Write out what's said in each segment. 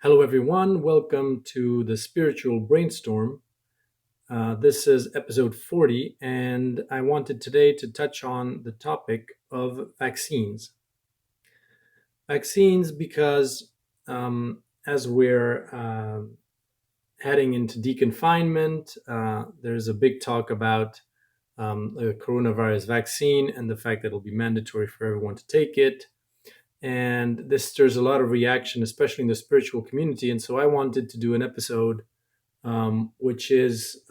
Hello, everyone. Welcome to the Spiritual Brainstorm. This is episode 40, and I wanted today to touch on the topic of vaccines. Vaccines, because as we're heading into deconfinement, there's a big talk about the coronavirus vaccine and the fact that it'll be mandatory for everyone to take it. And this stirs a lot of reaction, especially in the spiritual community. And so I wanted to do an episode which is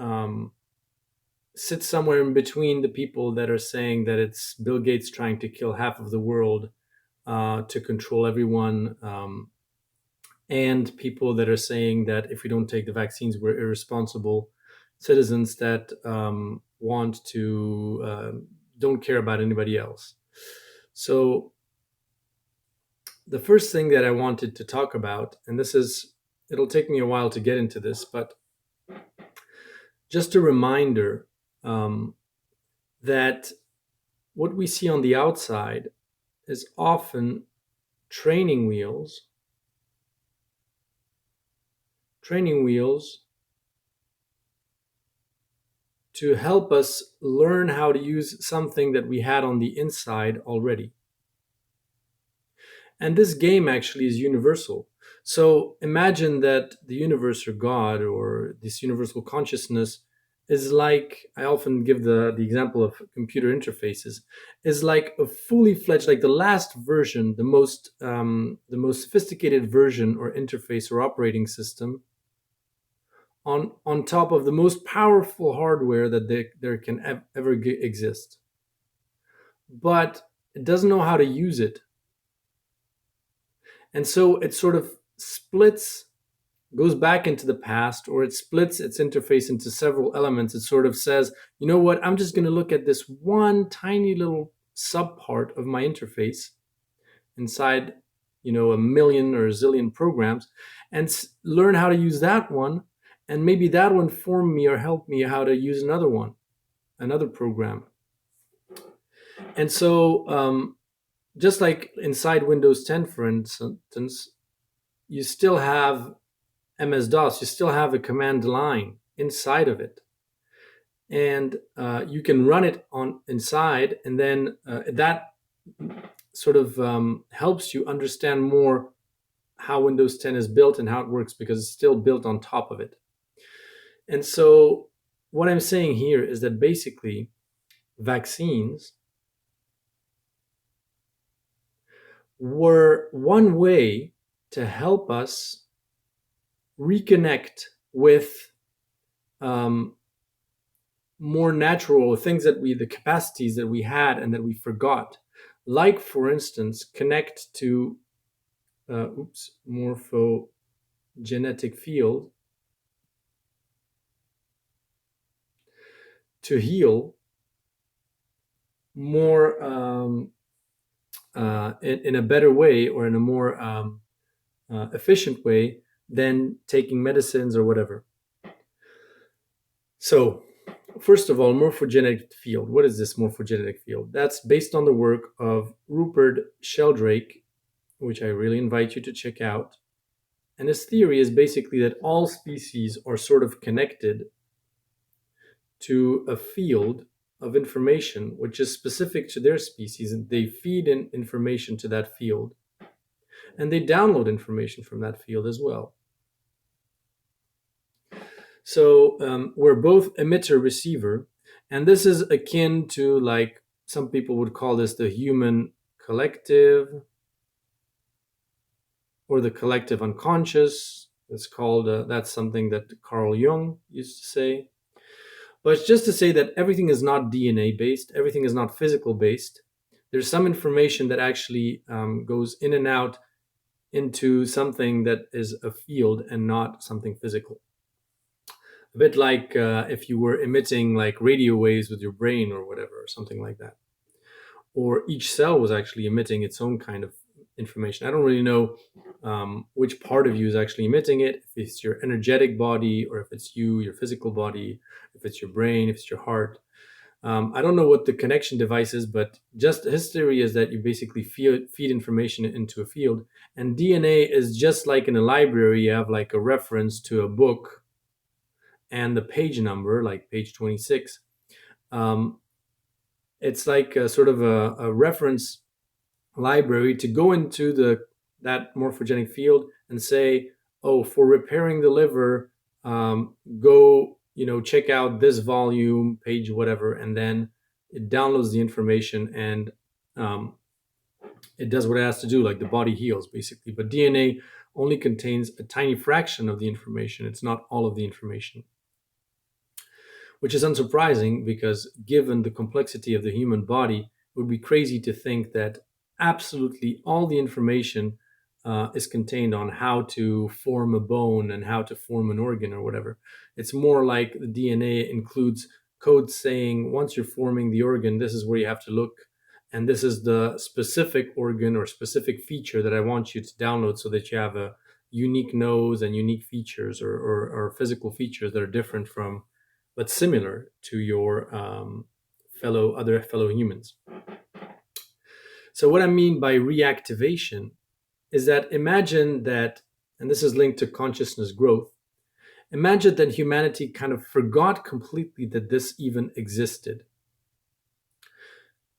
sits somewhere in between the people that are saying that it's Bill Gates trying to kill half of the world to control everyone, and people that are saying that if we don't take the vaccines, we're irresponsible citizens that want to don't care about anybody else. So the first thing that I wanted to talk about, and it'll take me a while to get into this, but just a reminder that what we see on the outside is often training wheels to help us learn how to use something that we had on the inside already. And this game actually is universal. So imagine that the universe or God or this universal consciousness is like, I often give the example of computer interfaces, is like a fully fledged, like the last version, the most sophisticated version or interface or operating system on top of the most powerful hardware that there can ever exist. But it doesn't know how to use it. And so it sort of splits, goes back into the past, or it splits its interface into several elements. It sort of says, you know what, I'm just going to look at this one tiny little subpart of my interface inside, a million or a zillion programs, and learn how to use that one. And maybe that will inform me or help me how to use another program. And so, just like inside Windows 10, for instance, you still have MS-DOS, you still have a command line inside of it. And you can run it on inside, and then that sort of helps you understand more how Windows 10 is built and how it works, because it's still built on top of it. And so what I'm saying here is that basically vaccines were one way to help us reconnect with more natural things the capacities that we had and that we forgot. Like, for instance, connect to morphogenetic field to heal more in a better way, or in a more efficient way than taking medicines or whatever. So, first of all, morphogenetic field. What is this morphogenetic field? That's based on the work of Rupert Sheldrake, which I really invite you to check out. And his theory is basically that all species are sort of connected to a field of information which is specific to their species, and they feed in information to that field, and they download information from that field as well. So we're both emitter receiver, and this is akin to, like, some people would call this the human collective or the collective unconscious. It's called that's something that Carl Jung used to say. But it's just to say that everything is not DNA based, everything is not physical based. There's some information that actually goes in and out into something that is a field and not something physical. A bit like if you were emitting like radio waves with your brain or whatever, or something like that. Or each cell was actually emitting its own kind of information. I don't really know which part of you is actually emitting it, if it's your energetic body, or if it's your physical body, if it's your brain, if it's your heart. I don't know what the connection device is, but just his theory is that you basically feed information into a field, and DNA is just like in a library. You have like a reference to a book and the page number, like page 26. Um, it's like a sort of a reference library to go into that morphogenic field and say, oh, for repairing the liver, go check out this volume, page whatever, and then it downloads the information and um, it does what it has to do, like the body heals basically. But DNA only contains a tiny fraction of the information. It's not all of the information, which is unsurprising because given the complexity of the human body, it would be crazy to think that absolutely all the information is contained on how to form a bone and how to form an organ or whatever. It's more like the DNA includes code saying once you're forming the organ, this is where you have to look. And this is the specific organ or specific feature that I want you to download so that you have a unique nose and unique features or physical features that are different from but similar to your other fellow humans. So what I mean by reactivation is that imagine that, and this is linked to consciousness growth, imagine that humanity kind of forgot completely that this even existed.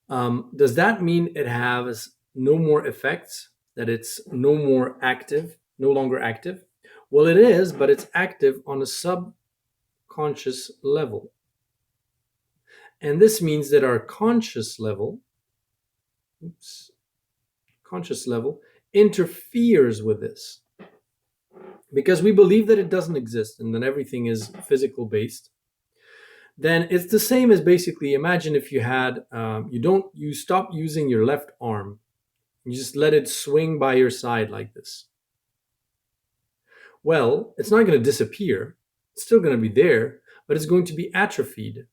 Does that mean it has no more effects, that it's no more active, no longer active? Well, it is, but it's active on a subconscious level. And this means that our conscious level interferes with this because we believe that it doesn't exist and that everything is physical based. Then it's the same as basically imagine if you had you stop using your left arm, you just let it swing by your side like this. Well, it's not going to disappear, it's still going to be there, but it's going to be atrophied.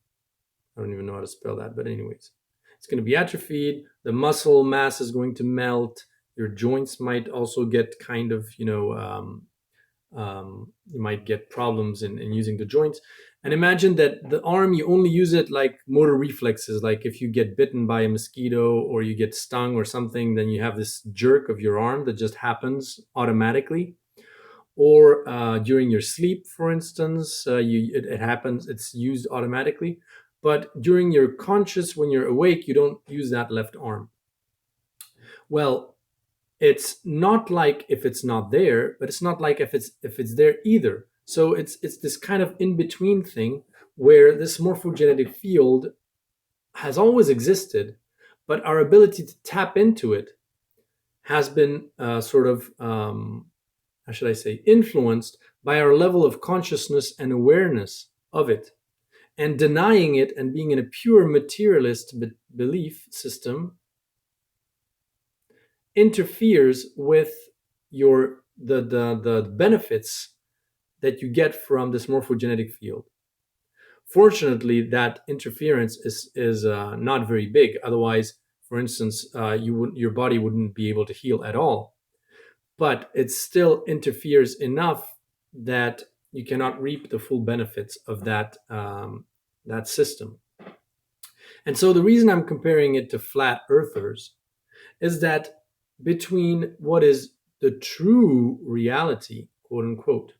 I don't even know how to spell that, but anyways, it's going to be atrophied. The muscle mass is going to melt. Your joints might also get kind of, you might get problems in using the joints. And imagine that the arm, you only use it like motor reflexes. Like if you get bitten by a mosquito or you get stung or something, then you have this jerk of your arm that just happens automatically. Or during your sleep, for instance, it happens, it's used automatically. But during your conscious, when you're awake, you don't use that left arm. Well, it's not like if it's not there, but it's not like if it's there either. So it's this kind of in-between thing where this morphogenetic field has always existed, but our ability to tap into it has been how should I say, influenced by our level of consciousness and awareness of it. And denying it and being in a pure materialist belief system interferes with the benefits that you get from this morphogenetic field. Fortunately, that interference is not very big. Otherwise, for instance, your body wouldn't be able to heal at all. But it still interferes enough that you cannot reap the full benefits of that system. And so the reason I'm comparing it to flat earthers is that between what is the true reality, quote unquote,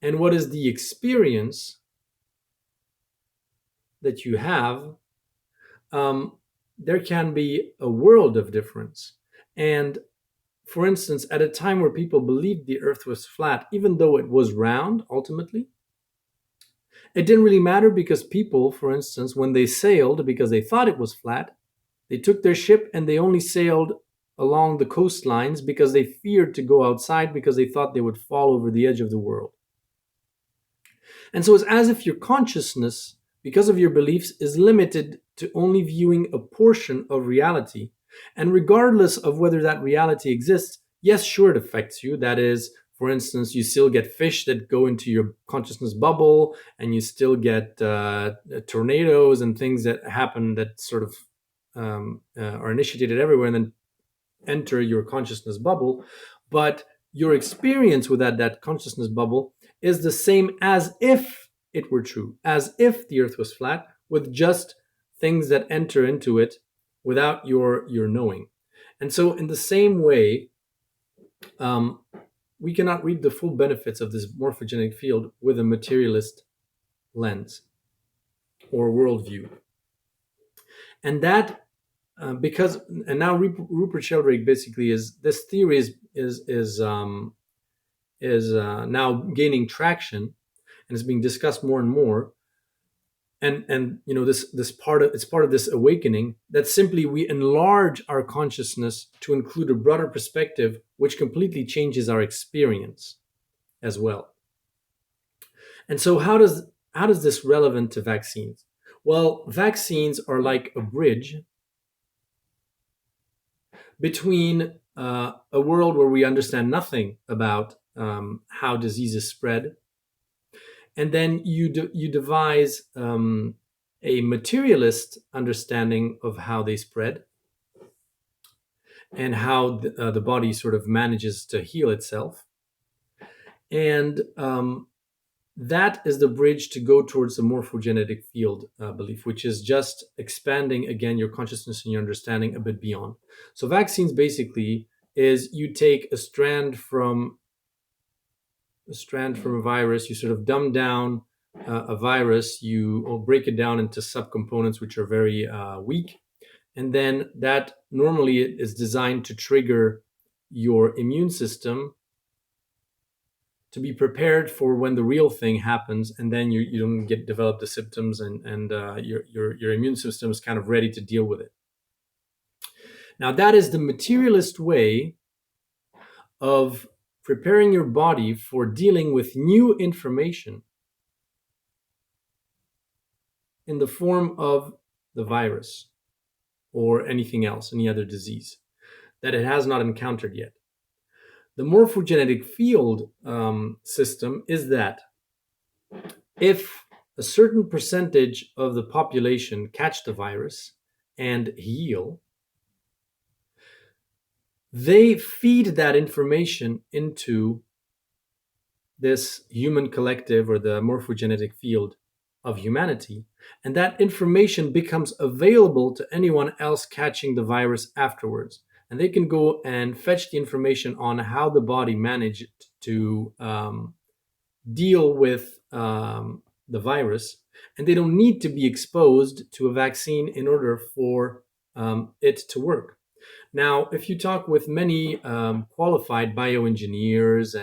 and what is the experience that you have, there can be a world of difference. And for instance, at a time where people believed the earth was flat, even though it was round ultimately, it didn't really matter because people, for instance, when they sailed because they thought it was flat, they took their ship and they only sailed along the coastlines because they feared to go outside because they thought they would fall over the edge of the world. And so it's as if your consciousness, because of your beliefs, is limited to only viewing a portion of reality. And regardless of whether that reality exists, yes, sure, it affects you. That is, for instance, you still get fish that go into your consciousness bubble, and you still get tornadoes and things that happen that sort of are initiated everywhere and then enter your consciousness bubble. But your experience with that consciousness bubble is the same as if it were true, as if the earth was flat, with just things that enter into it without your knowing. And so, in the same way, um, we cannot reap the full benefits of this morphogenetic field with a materialist lens or worldview. And that because and now Rupert Sheldrake basically is this theory is now gaining traction and is being discussed more and more. And this part of it's part of this awakening that simply we enlarge our consciousness to include a broader perspective, which completely changes our experience as well. And so, how does this relevant to vaccines? Well, vaccines are like a bridge between a world where we understand nothing about how diseases spread, and then you devise a materialist understanding of how they spread and how the body sort of manages to heal itself. And that is the bridge to go towards the morphogenetic field belief, which is just expanding again your consciousness and your understanding a bit beyond. So vaccines basically is you take a strand from a virus, you sort of dumb down a virus, you break it down into subcomponents which are very weak, and then that normally is designed to trigger your immune system to be prepared for when the real thing happens, and then you don't develop the symptoms, and your immune system is kind of ready to deal with it. Now that is the materialist way of preparing your body for dealing with new information in the form of the virus or anything else, any other disease that it has not encountered yet. The morphogenetic field system is that if a certain percentage of the population catch the virus and heal, they feed that information into this human collective or the morphogenetic field of humanity, and that information becomes available to anyone else catching the virus afterwards. And they can go and fetch the information on how the body managed to deal with the virus, and they don't need to be exposed to a vaccine in order for it to work. Now, if you talk with many qualified bioengineers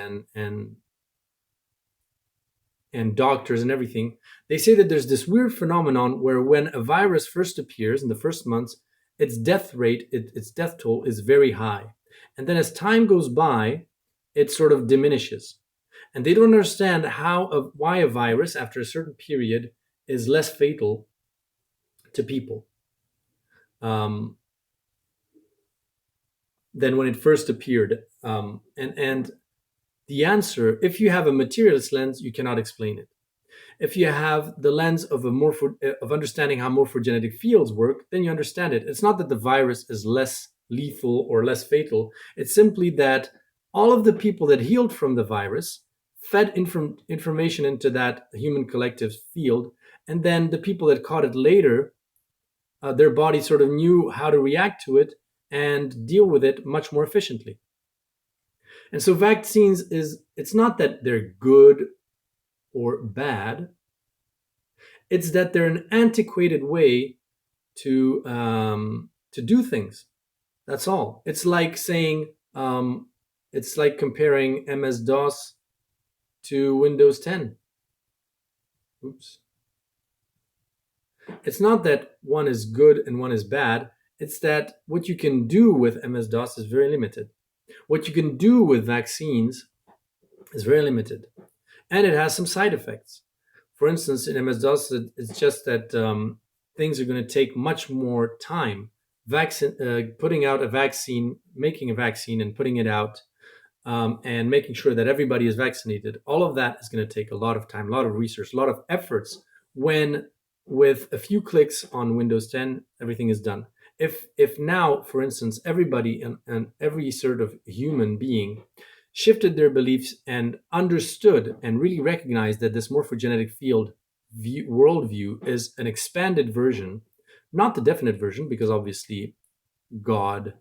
and doctors and everything, they say that there's this weird phenomenon where when a virus first appears in the first months, its death rate, its death toll is very high. And then as time goes by, it sort of diminishes. And they don't understand why a virus, after a certain period, is less fatal to people than when it first appeared. And the answer, if you have a materialist lens, you cannot explain it. If you have the lens of of understanding how morphogenetic fields work, then you understand it. It's not that the virus is less lethal or less fatal. It's simply that all of the people that healed from the virus fed information into that human collective field, and then the people that caught it later, their body sort of knew how to react to it and deal with it much more efficiently. And so vaccines it's not that they're good or bad, it's that they're an antiquated way to do things. That's all. It's like saying, it's like comparing MS-DOS to Windows 10. Oops. It's not that one is good and one is bad. It's that what you can do with MS-DOS is very limited. What you can do with vaccines is very limited. And it has some side effects. For instance, in MS-DOS, it's just that things are going to take much more time. Putting out a vaccine, making a vaccine and putting it out, and making sure that everybody is vaccinated, all of that is going to take a lot of time, a lot of research, a lot of efforts, when with a few clicks on Windows 10, everything is done. If now, for instance, everybody and every sort of human being shifted their beliefs and understood and really recognized that this morphogenetic field worldview is an expanded version not the definite version, because obviously God,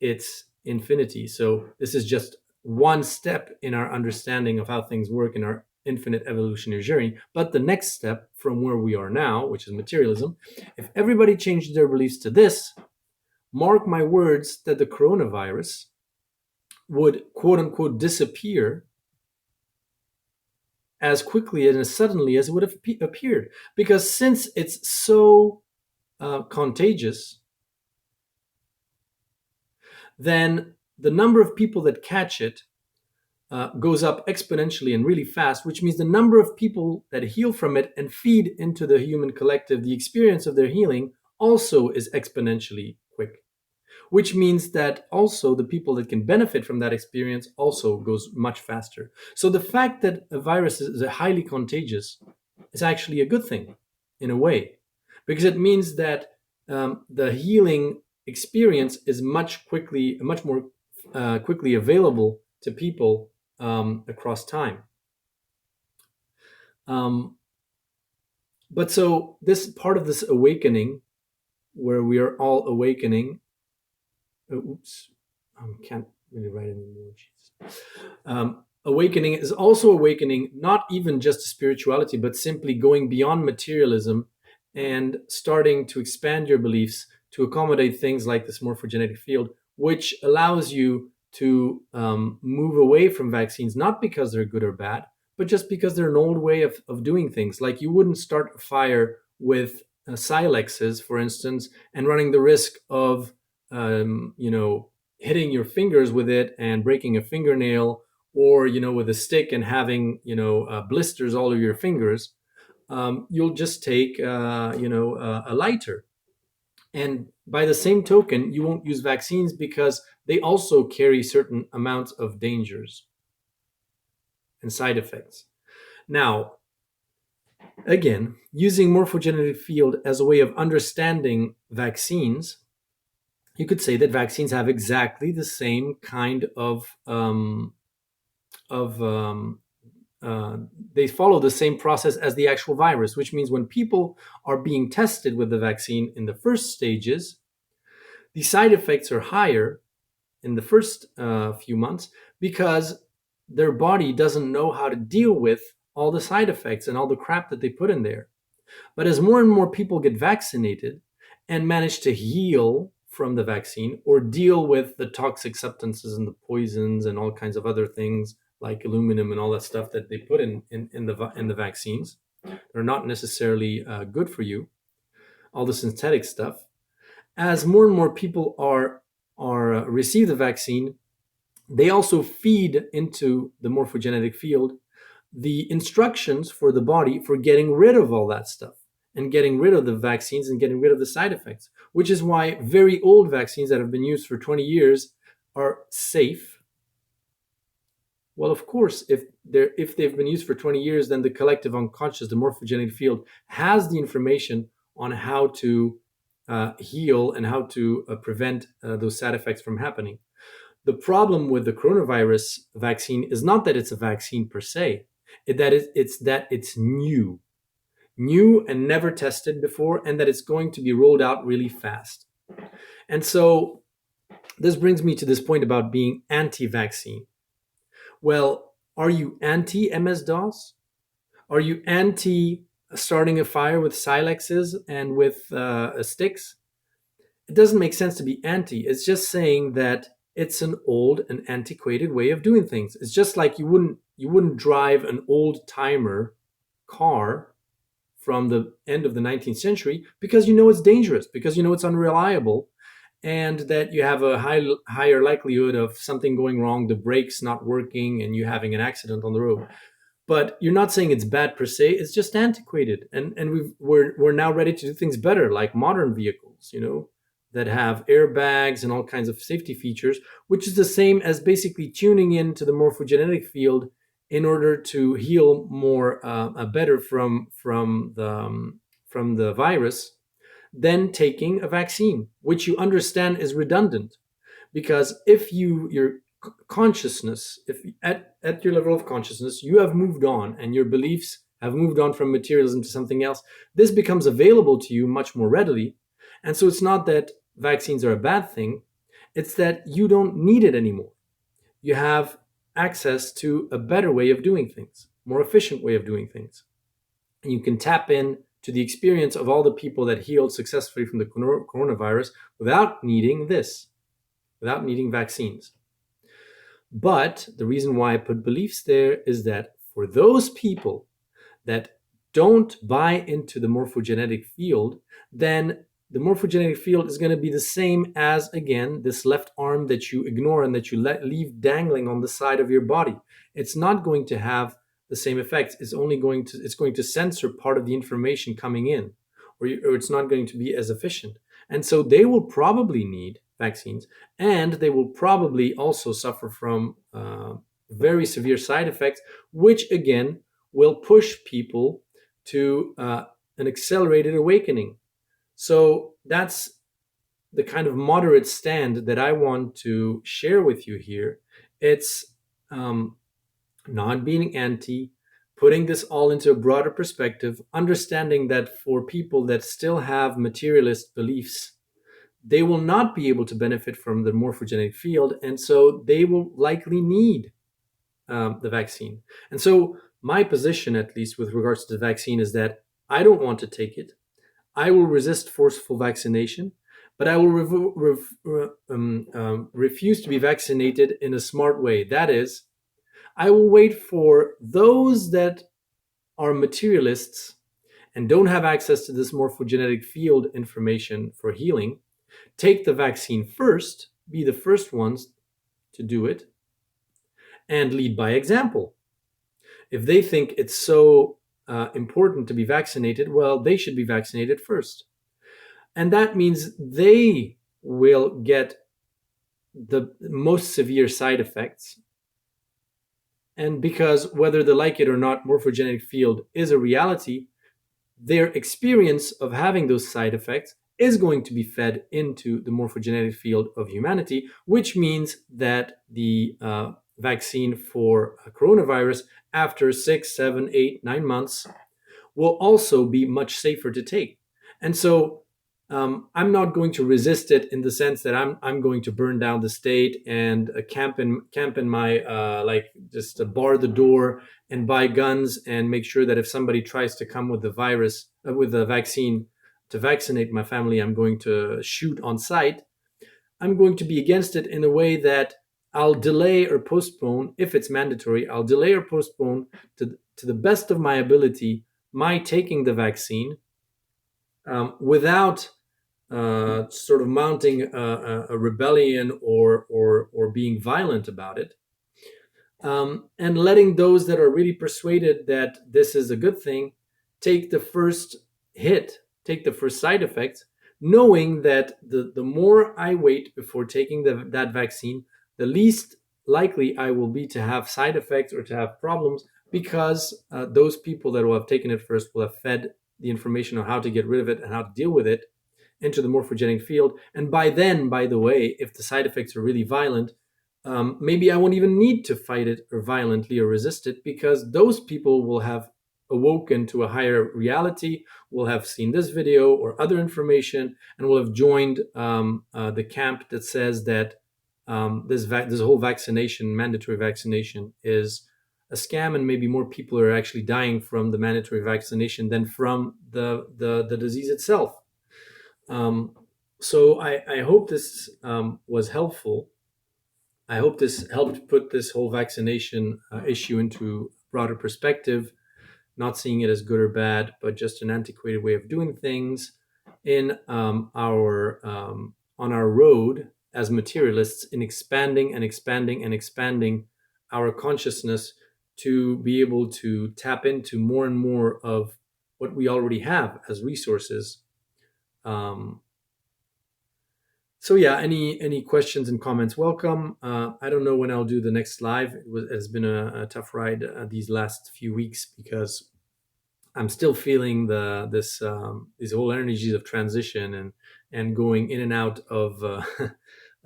it's infinity. So this is just one step in our understanding of how things work in our infinite evolutionary journey. But the next step from where we are now, which is materialism, if everybody changed their beliefs to this, mark my words that the coronavirus would quote unquote disappear as quickly and as suddenly as it would have appeared. Because since it's so contagious, then the number of people that catch it goes up exponentially and really fast, which means the number of people that heal from it and feed into the human collective the experience of their healing also is exponentially quick, which means that also the people that can benefit from that experience also goes much faster. So the fact that a virus is highly contagious is actually a good thing in a way, because it means that the healing experience is much more quickly available to people across time. Um, but so this part of this awakening, where we are all awakening, oops, I can't really write anymore. Jesus. Awakening is also awakening, not even just to spirituality, but simply going beyond materialism and starting to expand your beliefs to accommodate things like this morphogenetic field, which allows you to move away from vaccines, not because they're good or bad, but just because they're an old way of doing things. Like you wouldn't start a fire with silexes, for instance, and running the risk of hitting your fingers with it and breaking a fingernail, or with a stick and having blisters all over your fingers. You'll just take a lighter. And by the same token, you won't use vaccines because they also carry certain amounts of dangers and side effects. Now, again, using morphogenetic field as a way of understanding vaccines, you could say that vaccines have exactly the same kind of they follow the same process as the actual virus, which means when people are being tested with the vaccine in the first stages, the side effects are higher in the first few months because their body doesn't know how to deal with all the side effects and all the crap that they put in there. But as more and more people get vaccinated and manage to heal from the vaccine or deal with the toxic substances and the poisons and all kinds of other things like aluminum and all that stuff that they put in the vaccines, they're not necessarily good for you, all the synthetic stuff. As more and more people are receive the vaccine, they also feed into the morphogenetic field the instructions for the body for getting rid of all that stuff and getting rid of the vaccines and getting rid of the side effects, which is why very old vaccines that have been used for 20 years are safe. Well, of course, if they've been used for 20 years, then the collective unconscious, the morphogenetic field, has the information on how to heal and how to prevent those side effects from happening. The problem with the coronavirus vaccine is not that it's a vaccine per se, it's that it's new and never tested before, and that it's going to be rolled out really fast. And so this brings me to this point about being anti-vaccine. Well, are you anti-MS-DOS? Are you anti starting a fire with silexes and with sticks? It doesn't make sense to be anti. It's just saying that it's an old and antiquated way of doing things. It's just like you wouldn't drive an old timer car from the end of the 19th century because it's dangerous, because it's unreliable, and that you have a higher likelihood of something going wrong, the brakes not working, and you having an accident on the road. But you're not saying it's bad per se. It's just antiquated, and we're now ready to do things better, like modern vehicles, that have airbags and all kinds of safety features, which is the same as basically tuning into the morphogenetic field in order to heal more better from the virus than taking a vaccine, which you understand is redundant. Because if your consciousness, if at your level of consciousness, you have moved on and your beliefs have moved on from materialism to something else, this becomes available to you much more readily. And so it's not that vaccines are a bad thing, it's that you don't need it anymore. You have access to a better way of doing things, more efficient way of doing things. And you can tap in to the experience of all the people that healed successfully from the coronavirus without needing this, without needing vaccines. But the reason why I put beliefs there is that for those people that don't buy into the morphogenetic field, then the morphogenetic field is going to be the same as, again, this left arm that you ignore and that you leave dangling on the side of your body. It's not going to have the same effects. It's going to censor part of the information coming in, or it's not going to be as efficient. And so they will probably need vaccines, and they will probably also suffer from very severe side effects, which again will push people to an accelerated awakening. So that's the kind of moderate stand that I want to share with you here. It's not being anti, putting this all into a broader perspective, understanding that for people that still have materialist beliefs, they will not be able to benefit from the morphogenetic field, and so they will likely need the vaccine. And so my position, at least with regards to the vaccine, is that I don't want to take it. I will resist forceful vaccination, but I will refuse to be vaccinated in a smart way. That is, I will wait for those that are materialists and don't have access to this morphogenetic field information for healing, take the vaccine first, be the first ones to do it, and lead by example. If they think it's so important to be vaccinated, well, they should be vaccinated first. And that means they will get the most severe side effects. And because whether they like it or not, morphogenetic field is a reality, their experience of having those side effects is going to be fed into the morphogenetic field of humanity, which means that the vaccine for coronavirus after 6, 7, 8, 9 months will also be much safer to take. And so I'm not going to resist it in the sense that I'm going to burn down the state and camp in my like just bar the door and buy guns and make sure that if somebody tries to come with the virus with the vaccine to vaccinate my family, I'm going to shoot on sight. I'm going to be against it in a way that I'll delay or postpone, if it's mandatory, I'll delay or postpone to the best of my ability my taking the vaccine without sort of mounting a rebellion or being violent about it, and letting those that are really persuaded that this is a good thing take the first hit, take the first side effects, knowing that the more I wait before taking that vaccine, the least likely I will be to have side effects or to have problems, because those people that will have taken it first will have fed the information on how to get rid of it and how to deal with it into the morphogenic field. And by then, by the way, if the side effects are really violent, maybe I won't even need to fight it or violently or resist it, because those people will have awoken to a higher reality, will have seen this video or other information, and will have joined the camp that says that this whole vaccination, mandatory vaccination, is a scam, and maybe more people are actually dying from the mandatory vaccination than from the disease itself. So I hope this was helpful. I hope this helped put this whole vaccination issue into broader perspective, not seeing it as good or bad, but just an antiquated way of doing things in our on our road as materialists in expanding and expanding and expanding our consciousness to be able to tap into more and more of what we already have as resources. So yeah, any questions and comments, welcome. I don't know when I'll do the next live. It's been a tough ride these last few weeks, because I'm still feeling these whole energies of transition and going in and out of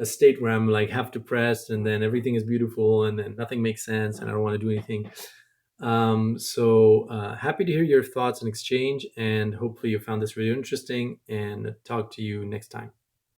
a state where I'm like half depressed, and then everything is beautiful, and then nothing makes sense, and I don't want to do anything. Happy to hear your thoughts and exchange, and hopefully you found this really interesting. And talk to you next time.